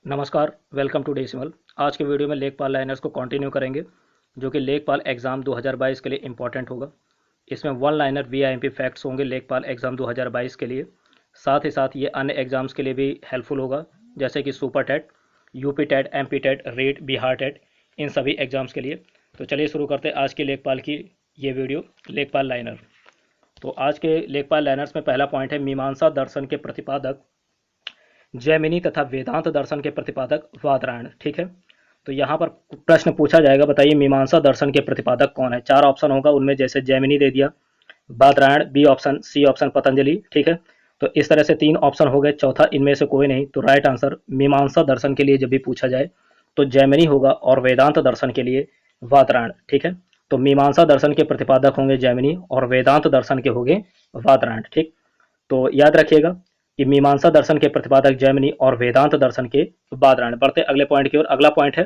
नमस्कार, welcome to decimal. आज के वीडियो में लेखपाल लाइनर्स को कंटिन्यू करेंगे, जो कि लेखपाल एग्ज़ाम 2022 के लिए इंपॉर्टेंट होगा। इसमें वन लाइनर वीआईएमपी फैक्ट्स होंगे लेखपाल एग्ज़ाम 2022 के लिए। साथ ही साथ ये अन्य एग्ज़ाम्स के लिए भी हेल्पफुल होगा, जैसे कि super TET, UP TET, MP TET, REET, Bihar TET, इन सभी एग्ज़ाम्स के लिए। तो चलिए शुरू करते हैं आज के लेखपाल की ये वीडियो, लेखपाल लाइनर। तो आज के लेखपाल लाइनर्स में पहला पॉइंट है मीमांसा दर्शन के प्रतिपादक जैमिनी तथा वेदांत दर्शन के प्रतिपादक बादरायण। ठीक है, तो यहाँ पर प्रश्न पूछा जाएगा, बताइए मीमांसा दर्शन के प्रतिपादक कौन है। चार ऑप्शन होगा, उनमें जैसे जैमिनी दे दिया, Badarayana B option, C option Patanjali. ठीक है, तो इस तरह से तीन ऑप्शन हो गए, चौथा इनमें से कोई नहीं। तो राइट आंसर मीमांसा दर्शन के लिए जब भी पूछा जाए तो जैमिनी होगा और वेदांत दर्शन के लिए बादरायण। ठीक है, तो मीमांसा दर्शन के प्रतिपादक होंगे जैमिनी और वेदांत दर्शन के होंगे बादरायण। ठीक, तो याद रखिएगा कि मीमांसा दर्शन के प्रतिपादक जैमिनी और वेदांत दर्शन के बादरायण। बढ़ते अगले पॉइंट की ओर। अगला पॉइंट है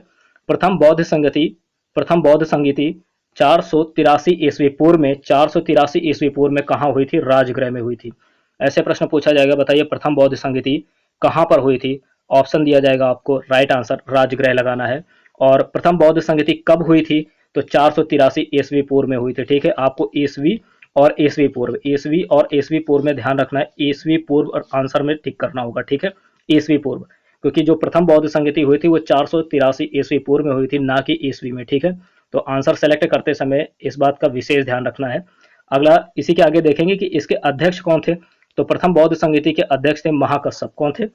प्रथम बौद्ध संगीति 483 ईस्वी पूर्व में 483 ईस्वी पूर्व में कहाँ हुई थी। राजगृह में हुई थी। ऐसे प्रश्न पूछा जाएगा, बताइए प्रथम बौद्ध संगीति कहाँ पर हुई थी। ऑप्शन दिया जाएगा आपको, राइट आंसर राजगृह लगाना है। और प्रथम बौद्ध संगीति कब हुई थी, तो 483 ईस्वी पूर्व में हुई थी। ठीक है, आपको ईस्वी और ईस्वी पूर्व, ईस्वी और ईस्वी पूर्व में ध्यान रखना है। ईस्वी पूर्व और आंसर में टिक करना होगा। ठीक है, ईस्वी पूर्व, क्योंकि जो प्रथम बौद्ध संगीति हुई थी वो 483 ईस्वी पूर्व में हुई थी, ना कि ईस्वी में। ठीक है, तो आंसर सेलेक्ट करते समय इस बात का विशेष ध्यान रखना है। अगला इसी के आगे देखेंगे कि इसके अध्यक्ष कौन थे। तो प्रथम बौद्ध संगीति के अध्यक्ष थे महाकश्यप। कौन थे,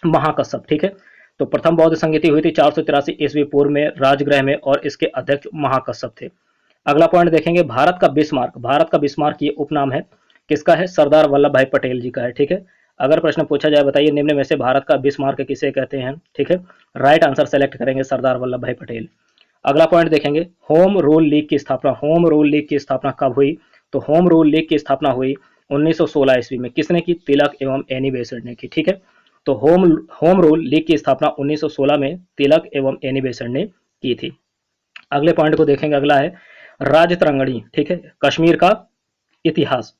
महाकश्यप। ठीक है, तो प्रथम बौद्ध संगीति हुई थी 483 ईस्वी पूर्व में राजगृह में और इसके अध्यक्ष महाकश्यप थे। अगला पॉइंट देखेंगे, भारत का बिस्मार्क। भारत का बिस्मार्क ये उपनाम है किसका है, सरदार वल्लभ भाई पटेल जी का है। ठीक है, अगर प्रश्न पूछा जाए, बताइए निम्न में से भारत का बिस्मार्क किसे कहते हैं। ठीक है, राइट आंसर सेलेक्ट करेंगे सरदार वल्लभ भाई पटेल। अगला पॉइंट देखेंगे, होम रूल लीग की स्थापना। होम रूल लीग की स्थापना कब हुई, तो होम रूल लीग की स्थापना हुई 1916 ईस्वी में। किसने की, तिलक एवं एनी बेसेंट ने की। ठीक है, तो होम होम रूल लीग की स्थापना 1916 में तिलक एवं एनी बेसेंट ने की थी। अगले पॉइंट को देखेंगे, अगला है राजतरंगणी। ठीक है, कश्मीर का इतिहास।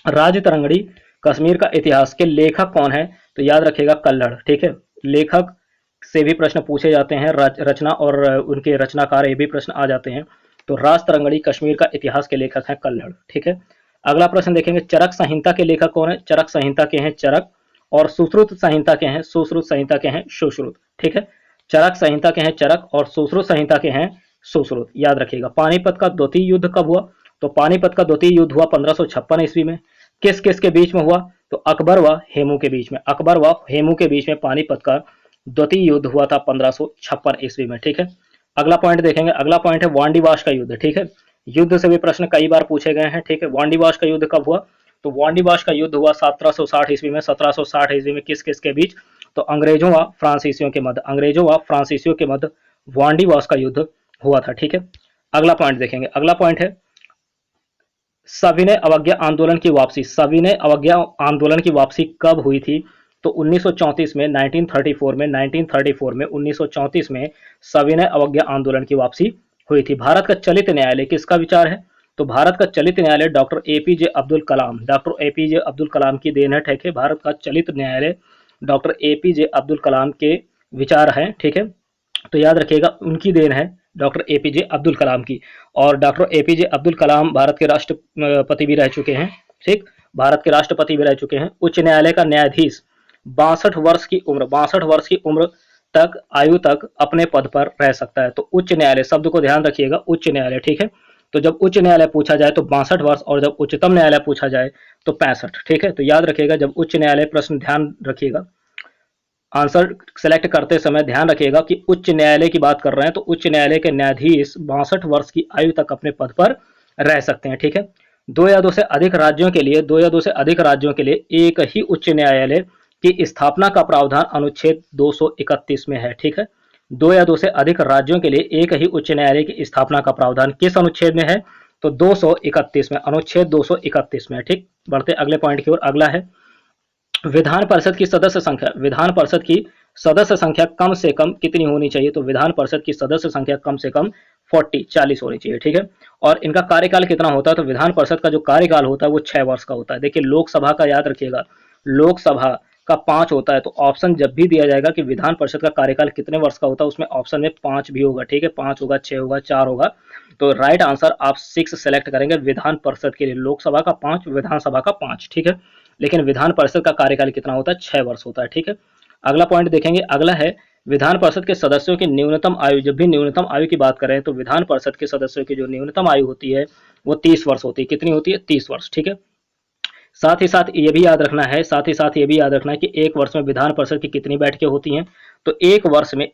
राजतरंगणी कश्मीर का इतिहास के लेखक कौन है, तो याद रखिएगा कल्हड़। ठीक है, लेखक से भी प्रश्न पूछे जाते हैं, रचना और उनके रचनाकार ये भी प्रश्न आ जाते हैं। तो राजतरंगणी कश्मीर का इतिहास के लेखक हैं कल्हड़। ठीक है, अगला प्रश्न देखेंगे, चरक संहिता के लेखक कौन है। चरक संहिता के हैं चरक और सुश्रुत संहिता के हैं सुश्रुत संहिता के हैं सुश्रुत। ठीक है, चरक संहिता के हैं चरक और सुश्रुत संहिता के हैं सुश्रुत। याद रखिएगा। पानीपत का द्वितीय युद्ध कब हुआ, तो पानीपत का द्वितीय युद्ध हुआ 1556 ईस्वी में। किस किस के बीच में हुआ, तो अकबर व हेमू के बीच में। अकबर व हेमू के बीच में पानीपत का द्वितीय युद्ध हुआ था 1556 ईस्वी में। ठीक है, अगला पॉइंट देखेंगे, अगला पॉइंट है वांडीवाश का युद्ध। ठीक है, युद्ध से भी प्रश्न कई बार पूछे गए हैं। ठीक है, वांडीवाश का युद्ध कब हुआ, तो वांडीवाश का युद्ध हुआ 1760 ईस्वी में। 1760 ईस्वी में किस किस के बीच, तो अंग्रेजों व फ्रांसीसियों के मध्य, अंग्रेजों व फ्रांसीसियों के मध्य वांडीवाश का युद्ध हुआ था। ठीक है, अगला पॉइंट देखेंगे, अगला पॉइंट है सविनय अवज्ञा आंदोलन की वापसी। सविनय अवज्ञा आंदोलन की वापसी कब हुई थी, तो 1934 में, 1934 में 1934 में सविनय अवज्ञा आंदोलन की वापसी हुई थी। भारत का चलित न्यायालय किसका विचार है, तो भारत का चलित न्यायालय doctor APJ Abdul Kalam, doctor APJ Abdul Kalam की देन है। ठीक है, भारत का चलित न्यायालय डॉक्टर एपीजे अब्दुल कलाम के विचार हैं। ठीक है, तो याद रखिएगा उनकी देन है डॉक्टर एपीजे अब्दुल कलाम की। और डॉक्टर एपीजे अब्दुल कलाम भारत के राष्ट्रपति भी रह चुके हैं। ठीक, भारत के राष्ट्रपति भी रह चुके हैं। उच्च न्यायालय का न्यायाधीश 62 वर्ष की उम्र, 62 वर्ष की उम्र तक आयु तक अपने पद पर रह सकता है। तो उच्च न्यायालय शब्द को ध्यान रखिएगा, उच्च न्यायालय। ठीक है, तो जब उच्च न्यायालय पूछा जाए तो 62 वर्ष, और जब उच्चतम न्यायालय पूछा जाए तो 65। ठीक है, तो याद रखिएगा जब उच्च न्यायालय प्रश्न, ध्यान रखिएगा आंसर सेलेक्ट करते समय ध्यान रखिएगा कि उच्च न्यायालय की बात कर रहे हैं, तो उच्च न्यायालय के न्यायाधीश 62 वर्ष की आयु तक अपने पद पर रह सकते हैं। ठीक है, दो या दो से अधिक राज्यों के लिए, दो या दो से अधिक राज्यों के लिए एक ही उच्च न्यायालय की स्थापना का प्रावधान अनुच्छेद 231 में है। ठीक है, दो या दो से अधिक राज्यों के लिए एक ही उच्च न्यायालय की स्थापना का प्रावधान किस अनुच्छेद में है, तो 231 में, अनुच्छेद 231 में। ठीक, बढ़ते अगले पॉइंट की ओर। अगला है विधान परिषद की सदस्य संख्या। विधान परिषद की सदस्य संख्या कम से कम कितनी होनी चाहिए, तो विधान परिषद की सदस्य संख्या कम से कम 40 होनी चाहिए। ठीक है, और इनका कार्यकाल कितना होता है, तो विधान परिषद का जो कार्यकाल होता है वो 6 वर्ष का होता है। देखिए लोकसभा का याद रखिएगा, लोकसभा का 5 होता है, तो ऑप्शन जब भी दिया जाएगा कि विधान परिषद का कार्यकाल कितने वर्ष का होता है, उसमें ऑप्शन में 5 भी होगा, ठीक है, 5 होगा, 6 होगा, 4 होगा। तो राइट आंसर आप 6 सेलेक्ट करेंगे विधान परिषद के लिए, लोकसभा का 5, विधानसभा का 5, ठीक है। लेकिन विधान परिषद का कार्यकाल कितना होता है, 6 वर्ष होता है, ठीक है। अगला पॉइंट देखेंगे, अगला है विधान परिषद के सदस्यों की न्यूनतम आयु। जब भी न्यूनतम आयु की बात करें तो विधान परिषद के सदस्यों की जो न्यूनतम आयु होती है वो 30 वर्ष होती है। कितनी होती है, 30 वर्ष, ठीक है। साथ ही साथ ये भी याद रखना है, साथ ही साथ ये भी याद रखना है कि एक वर्ष में विधान परिषद की कितनी बैठकें होती हैं। तो एक वर्ष में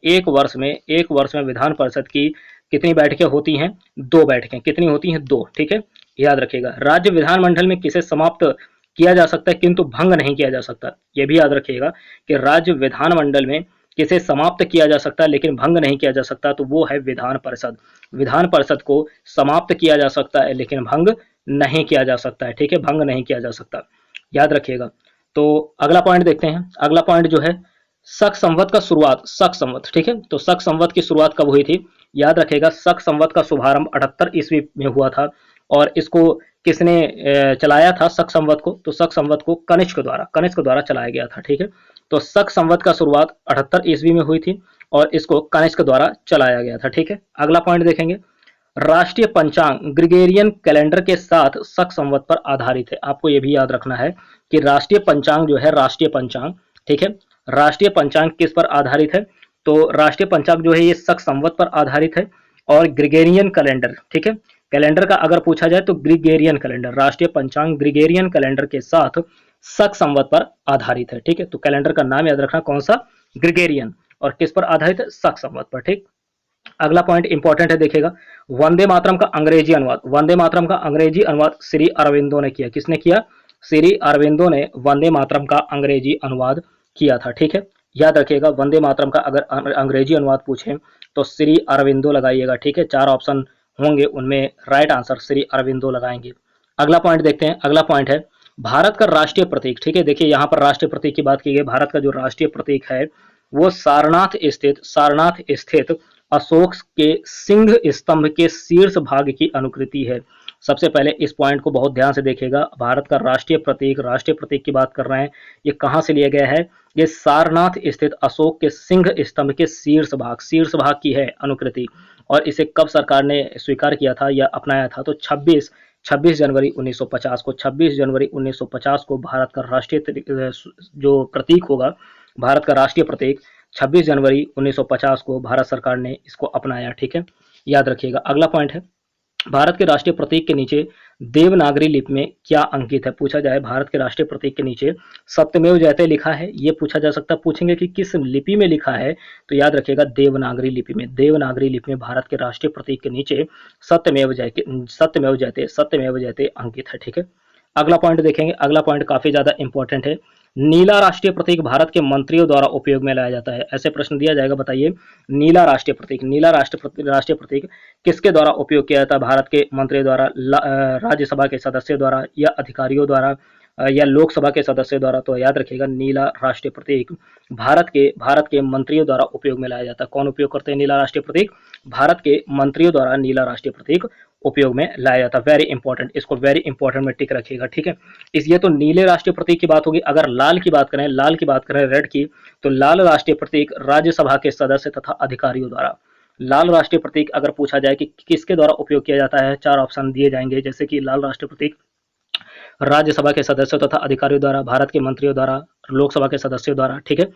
विधान परिषद की कितनी बैठकें होती हैं, 2 बैठकें। कितनी होती हैं, 2, ठीक है, याद रखिएगा। राज्य विधानमंडल में किसे समाप्त किया जा सकता है किंतु भंग नहीं किया जा सकता, ये भी याद रखिएगा कि राज्य विधानमंडल में किसे समाप्त किया जा सकता है लेकिन भंग नहीं किया जा सकता, तो वो है विधान परिषद। विधान परिषद को समाप्त किया जा सकता है लेकिन भंग नहीं किया जा सकता है, ठीक है, भंग नहीं किया जा सकता, याद रखिएगा। तो अगला पॉइंट देखते हैं, अगला पॉइंट जो है शक संवत का शुरुआत, शक संवत, ठीक है। तो शक संवत की शुरुआत कब हुई थी, याद रखिएगा। शक संवत का शुभारंभ 78 ईस्वी में हुआ था और इसको किसने चलाया था शक संवत को, तो शक संवत को कनिष्क द्वारा चलाया गया था, ठीक है। तो शक संवत का शुरुआत 78 ईस्वी में हुई थी और इसको कनिष्क द्वारा चलाया गया था, ठीक है। अगला पॉइंट देखेंगे, राष्ट्रीय पंचांग ग्रिगोरियन कैलेंडर के साथ शक संवत पर आधारित है। आपको यह भी याद रखना है कि राष्ट्रीय पंचांग जो है, राष्ट्रीय पंचांग, ठीक है, राष्ट्रीय पंचांग किस पर आधारित है, तो राष्ट्रीय पंचांग जो है ये शक संवत पर आधारित है। और ग्रिगोरियन कैलेंडर, ठीक है, कैलेंडर का अगर पूछा जाए तो ग्रिगोरियन कैलेंडर, राष्ट्रीय पंचांग ग्रिगोरियन कैलेंडर के साथ शक संवत पर आधारित है, ठीक है। तो कैलेंडर का नाम याद रखना, कौन सा, ग्रिगोरियन, और किस पर आधारित है, शक संवत पर, ठीक। अगला पॉइंट इंपॉर्टेंट है, देखिएगा। वंदे मातरम का अंग्रेजी अनुवाद, वंदे मातरम का अंग्रेजी अनुवाद श्री अरविंदो ने किया। किसने किया, श्री अरविंदो ने वंदे मातरम का अंग्रेजी अनुवाद किया था, ठीक है, याद रखिएगा। वंदे मातरम का अगर अंग्रेजी अनुवाद पूछे तो श्री अरविंदो लगाइएगा, ठीक है। 4 ऑप्शन होंगे, उनमें राइट आंसर श्री अरविंदो लगाएंगे। अगला पॉइंट देखते हैं, अगला पॉइंट है भारत का राष्ट्रीय प्रतीक, ठीक है। देखिए यहाँ पर राष्ट्रीय प्रतीक की बात की गई, भारत का जो राष्ट्रीय प्रतीक है वो सारनाथ स्थित अशोक के सिंह स्तंभ के शीर्ष भाग की अनुकृति है। सबसे पहले इस पॉइंट को बहुत ध्यान से देखिएगा, भारत का राष्ट्रीय प्रतीक की बात कर रहे हैं, ये कहां से लिया गया है, ये सारनाथ स्थित अशोक के सिंह स्तंभ के शीर्ष भाग की है अनुकृति। और इसे कब सरकार ने स्वीकार किया था या अपनाया था, तो 26 जनवरी 1950 को, 26 जनवरी 1950 को भारत का राष्ट्रीय जो प्रतीक होगा, भारत का राष्ट्रीय प्रतीक 26 जनवरी 1950 को भारत सरकार ने इसको अपनाया, ठीक है, याद रखिएगा। अगला पॉइंट है भारत के राष्ट्रीय प्रतीक के नीचे देवनागरी लिपि में क्या अंकित है, पूछा जाए भारत के राष्ट्रीय प्रतीक के नीचे सत्यमेव जयते लिखा है, ये पूछा जा सकता है। पूछेंगे कि किस लिपि में लिखा है, तो याद रखिएगा देवनागरी लिपि में। देवनागरी लिपि में भारत के राष्ट्रीय प्रतीक के नीचे सत्यमेव जयते अंकित है, ठीक है। अगला पॉइंट देखेंगे, अगला पॉइंट काफी ज्यादा इंपॉर्टेंट है। नीला राष्ट्रीय प्रतीक भारत के मंत्रियों द्वारा उपयोग में लाया जाता है। ऐसे प्रश्न दिया जाएगा, बताइए नीला राष्ट्रीय प्रतीक किसके द्वारा उपयोग किया जाता है, भारत के मंत्रियों द्वारा, राज्यसभा के सदस्यों द्वारा या अधिकारियों द्वारा या लोकसभा के सदस्यों द्वारा। तो याद रखिएगा नीला राष्ट्रीय प्रतीक भारत के मंत्रियों द्वारा उपयोग में लाया जाता है। कौन उपयोग करते हैं नीला राष्ट्रीय प्रतीक, भारत के मंत्रियों द्वारा नीला राष्ट्रीय प्रतीक उपयोग में लाया जाता है। वेरी इंपॉर्टेंट, इसको वेरी इंपॉर्टेंट में टिक रखिएगा, ठीक है। इस ये तो नीले राष्ट्रीय प्रतीक की बात होगी। अगर लाल की बात करें रेड की, तो लाल राष्ट्रीय प्रतीक राज्यसभा के सदस्य तथा अधिकारियों द्वारा, लाल राष्ट्रीय प्रतीक अगर पूछा जाए कि किसके द्वारा उपयोग किया जाता है, 4 ऑप्शन दिए जाएंगे, जैसे कि लाल राष्ट्रीय प्रतीक राज्यसभा के सदस्यों तथा अधिकारियों द्वारा, भारत के मंत्रियों द्वारा, लोकसभा के सदस्यों द्वारा, ठीक है।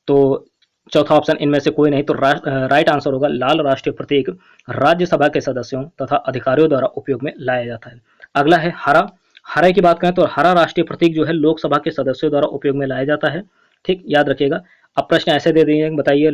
तो चौथा ऑप्शन इनमें से कोई नहीं, तो राइट आंसर होगा लाल राष्ट्रीय प्रतीक राज्यसभा के सदस्यों तथा अधिकारियों द्वारा उपयोग में लाया जाता है। अगला है हरा। हरे की बात करें तो हरा राष्ट्रीय प्रतीक जो है लोकसभा के सदस्यों द्वारा उपयोग में लाया जाता है, ठीक, याद रखिएगा। अब प्रश्न ऐसे दे दिए, बताइए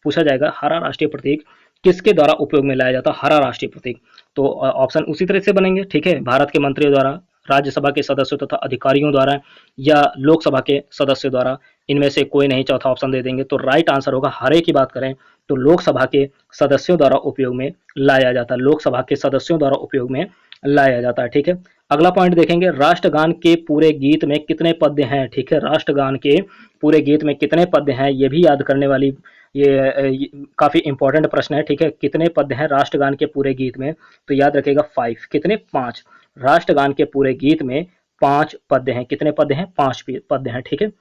पूछा जाएगा हरा राष्ट्रीय प्रतीक किसके द्वारा उपयोग में लाया जाता है, हरा राष्ट्रीय प्रतीक। तो ऑप्शन उसी तरह से बनेंगे, ठीक है, भारत के मंत्रियों द्वारा, राज्यसभा के सदस्यों तथा अधिकारियों द्वारा या लोकसभा के सदस्यों द्वारा, इनमें से कोई नहीं, चौथा ऑप्शन दे देंगे। तो राइट आंसर होगा हरे की बात करें तो लोकसभा के सदस्यों द्वारा उपयोग में लाया जाता है, लोकसभा के सदस्यों द्वारा उपयोग में लाया जाता है, ठीक है। अगला पॉइंट देखेंगे, राष्ट्रगान के पूरे गीत में कितने पद्य हैं, ठीक है, राष्ट्रगान के पूरे गीत में कितने पद्य हैं, ये भी याद करने वाली ये काफी इंपॉर्टेंट प्रश्न है, ठीक है। कितने पद्य हैं राष्ट्रगान के पूरे गीत में, तो याद रखिएगा 5, कितने, 5। राष्ट्रगान के पूरे गीत में 5 पद्य हैं, कितने पद्य हैं, 5 पद्य हैं, ठीक है।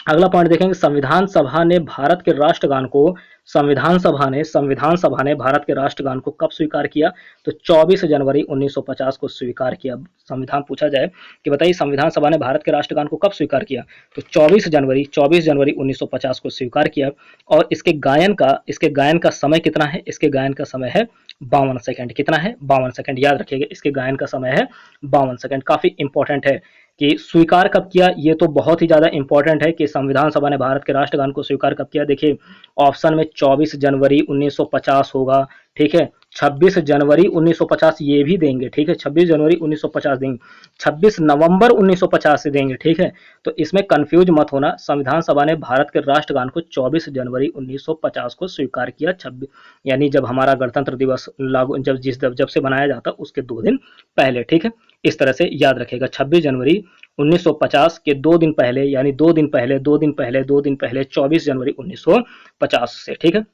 अगला पॉइंट देखेंगे, संविधान सभा ने भारत के राष्ट्रगान को संविधान सभा ने भारत के राष्ट्रगान को कब स्वीकार किया? तो 24 जनवरी 1950 को स्वीकार किया। संविधान पूछा जाए कि बताइए संविधान सभा ने भारत के राष्ट्रगान को कब स्वीकार किया? तो 24 जनवरी 1950 को स्वीकार किया। और इसके गायन का समय कितना है? इसके गायन का समय है 52 सेकंड। कितना है? 52 सेकंड। याद रखिएगा, इसके गायन का समय है 52 सेकंड। काफी इंपॉर्टेंट है कि स्वीकार कब किया, ये तो बहुत ही ज़्यादा इंपॉर्टेंट है कि संविधान सभा ने भारत के राष्ट्रगान को स्वीकार कब किया। देखिए ऑप्शन में 24 जनवरी 1950 होगा, ठीक है, 26 जनवरी 1950 ये भी देंगे, ठीक है, 26 जनवरी 1950 देंगे, 26 नवंबर 1950 से देंगे, ठीक है। तो इसमें कंफ्यूज मत होना, संविधान सभा ने भारत के राष्ट्रगान को 24 जनवरी 1950 को स्वीकार किया, 26 यानी जब हमारा गणतंत्र दिवस लागू जब से मनाया जाता उसके 2 दिन पहले, ठीक है। इस तरह से याद रखेगा, 26 जनवरी 1950 के 2 दिन पहले, यानी 2 दिन पहले 24 जनवरी 1950 से, ठीक है।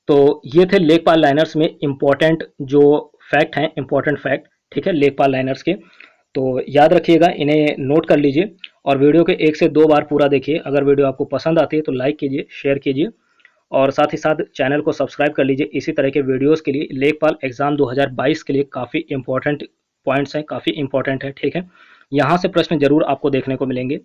तो ये थे लेखपाल लाइनर्स में इंपॉर्टेंट जो फैक्ट हैं, इंपॉर्टेंट फैक्ट, ठीक है, लेखपाल लाइनर्स के। तो याद रखिएगा, इन्हें नोट कर लीजिए और वीडियो के 1 से 2 बार पूरा देखिए। अगर वीडियो आपको पसंद आती है तो लाइक कीजिए, शेयर कीजिए और साथ ही साथ चैनल को सब्सक्राइब कर लीजिए। इसी तरह के वीडियोस के लिए लेखपाल एग्जाम 2022 के लिए काफ़ी इंपॉर्टेंट पॉइंट्स हैं, काफ़ी इंपॉर्टेंट है, ठीक है। यहाँ से प्रश्न जरूर आपको देखने को मिलेंगे।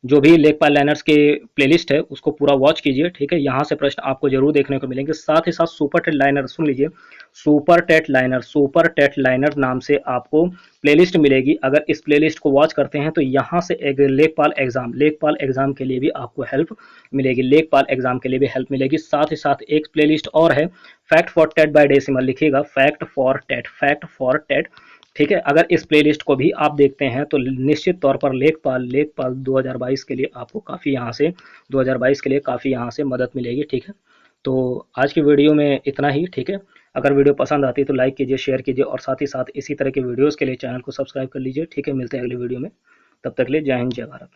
जो भी लेखपाल लाइनर्स के प्लेलिस्ट है उसको पूरा वॉच कीजिए, ठीक है। यहाँ से प्रश्न आपको जरूर देखने को मिलेंगे। साथ ही साथ सुपर टेट लाइनर सुन लीजिए, सुपर टेट लाइनर नाम से आपको प्लेलिस्ट मिलेगी। अगर इस प्लेलिस्ट को वॉच करते हैं तो यहाँ से एक लेखपाल एग्जाम के लिए भी आपको हेल्प मिलेगी, लेखपाल एग्जाम के लिए भी हेल्प मिलेगी। साथ ही साथ एक प्लेलिस्ट और है, fact for TET by decimal, लिखिएगा फैक्ट फॉर टेट, ठीक है। अगर इस प्लेलिस्ट को भी आप देखते हैं तो निश्चित तौर पर लेखपाल 2022 के लिए आपको काफ़ी यहाँ से मदद मिलेगी, ठीक है। तो आज की वीडियो में इतना ही, ठीक है। अगर वीडियो पसंद आती है तो लाइक कीजिए, शेयर कीजिए और साथ ही साथ इसी तरह के वीडियोस के लिए चैनल को सब्सक्राइब कर लीजिए, ठीक है। मिलते हैं अगली वीडियो में, तब तक के लिए जय हिंद, जय भारत।